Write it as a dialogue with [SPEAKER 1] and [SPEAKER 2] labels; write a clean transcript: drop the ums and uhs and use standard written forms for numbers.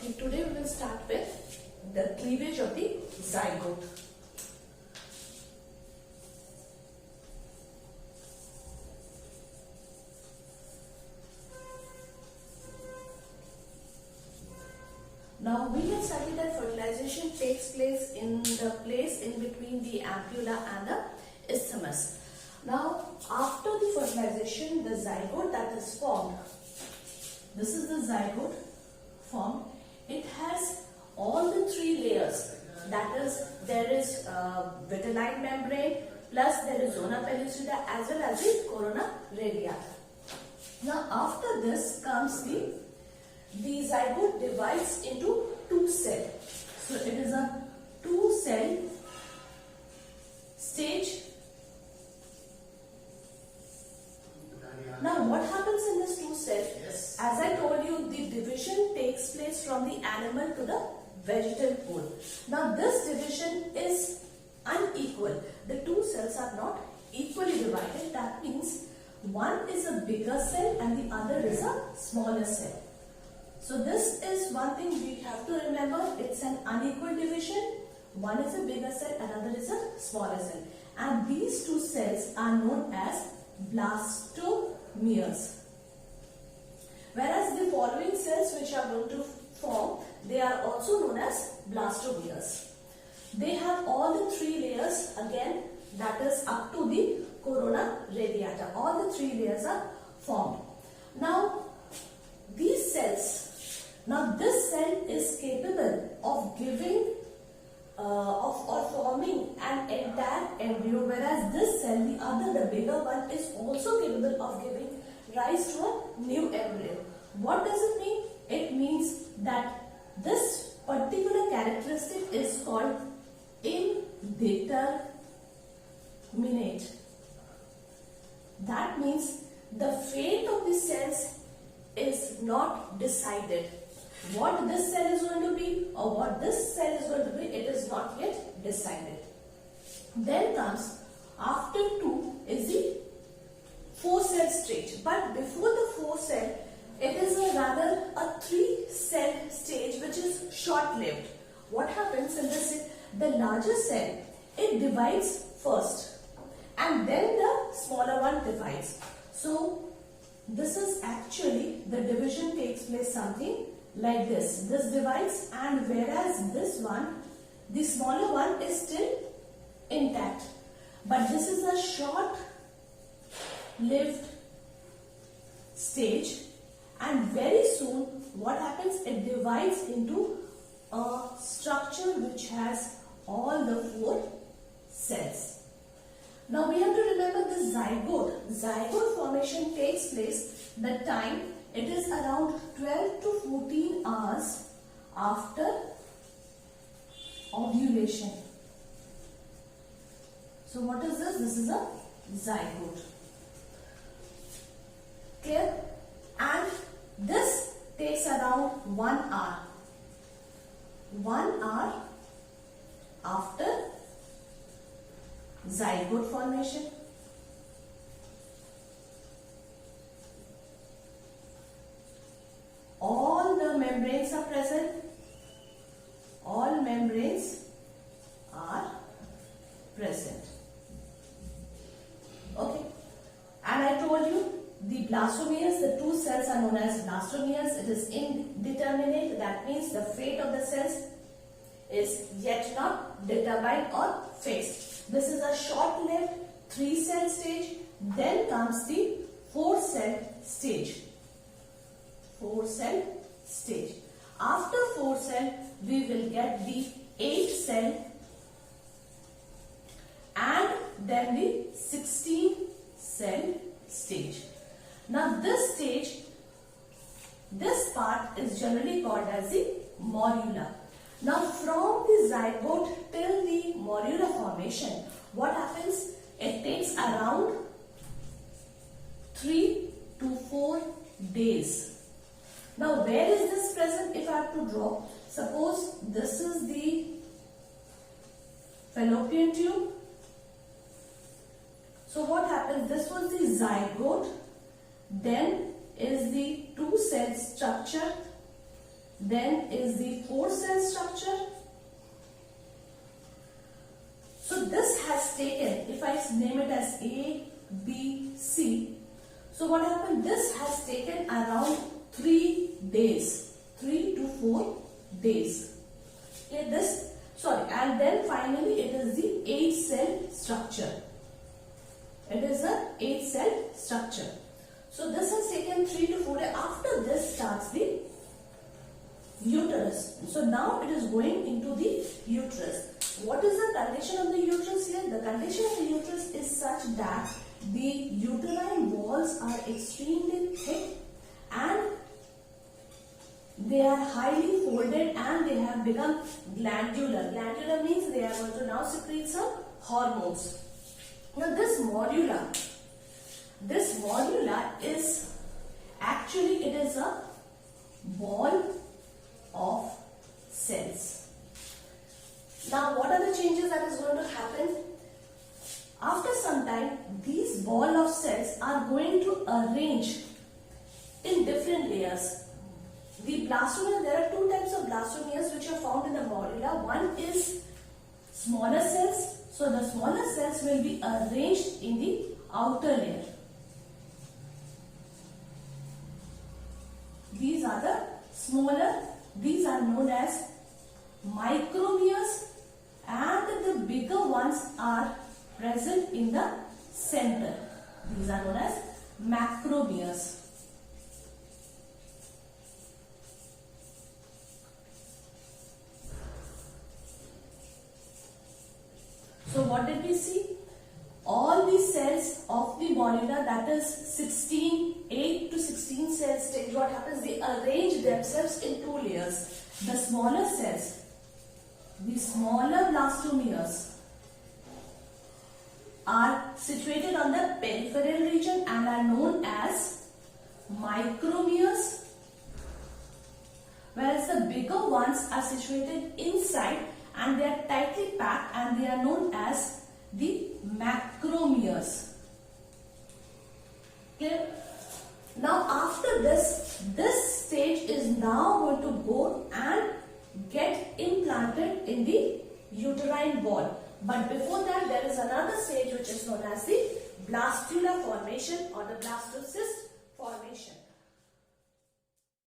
[SPEAKER 1] Okay, today we will start with the cleavage of the zygote. Now we have studied that fertilization takes place in the place in between the ampulla and the isthmus. Now after the fertilization, the zygote that is formed, this is the zygote formed. It has all the three layers, that is there is vitelline membrane, plus there is zona pellucida as well as the corona radiata. Now after this comes the zygote divides into two cells. So it is a two cell stage. Now what happens in this two cell?
[SPEAKER 2] Yes.
[SPEAKER 1] As I told you, the division takes place from the animal to the vegetal pole. Now this division is unequal. The two cells are not equally divided. That means one is a bigger cell and the other is a smaller cell. So this is one thing we have to remember. It's an unequal division. One is a bigger cell, another is a smaller cell. And these two cells are known as blastomeres. Whereas the following cells which are going to form, they are also known as blastomeres. They have all the three layers again, that is up to the corona radiata. All the three layers are formed. Now these cells, now this cell is capable of giving or forming an entire embryo, whereas this cell, the bigger one, is also capable of giving rise to a new embryo. What does it mean? It means that this particular characteristic is called indeterminate. That means the fate of the cells is not decided. What this cell is going to be or what this cell is going to be, it is not yet decided. Then comes, after 2 is the 4 cell stage. But before the 4 cell, it is rather a 3 cell stage which is short lived. What happens in this? The larger cell, it divides first and then the smaller one divides. So this is actually, the division takes place something like this. This divides, and whereas this one, the smaller one, is still intact. But this is a short lived stage, and very soon what happens? It divides into a structure which has all the 4 cells. Now we have to remember the zygote. Zygote formation takes place, the time, it is around 12 to 14 hours after ovulation. So what is this? This is a zygote. Clear? And this takes around 1 hour. 1 hour after zygote formation. All the membranes are present. All membranes are present. Okay. And I told you the blastomeres, the 2 cells are known as blastomeres. It is indeterminate. That means the fate of the cells is yet not determined or fixed. This is a short-lived 3 cell stage. Then comes the 4 cell stage. 4 cell stage. After 4 cell, we will get the 8 cell and then the 16 cell stage. Now this stage, this part is generally called as the morula. Now from the zygote till the morula formation, what happens? It takes around 3 to 4 days. Now where is this present? If I have to draw, suppose this is the fallopian tube. So what happens? This was the zygote, then is the 2 cell structure, Then is the 4-cell structure. So this has taken, if I name it as A, B, C, so what happened? This has taken around 3 days, 3 to 4 days. Okay, and then finally it is the 8-cell structure. It is a 8-cell structure. So this has taken 3 to 4 days. After this starts the uterus. So now it is going into the uterus. What is the condition of the uterus here? The condition of the uterus is such that the uterine walls are extremely thick and they are highly folded and they have become glandular. Glandular means they are going to now secrete some hormones. Now this morula is actually, it is a ball of cells. Now what are the changes that is going to happen? After some time, these ball of cells are going to arrange in different layers. The blastomere, there are 2 types of blastomeres which are found in the morula. One is smaller cells. So the smaller cells will be arranged in the outer layer. These are the smaller, these are known as micromeres, and the bigger ones are present in the center. These are known as macromeres. So what did we see? All the cells of the morula, that is 8 to 16 cell stage, what happens? They arrange themselves in 2 layers. The smaller cells, the smaller blastomeres, are situated on the peripheral region and are known as micromeres, whereas the bigger ones are situated inside and they are tightly packed and they are known as the macromeres. Okay. Now after this stage is now going to go and get implanted in the uterine wall. But before that, there is another stage which is known as the blastula formation or the blastocyst formation.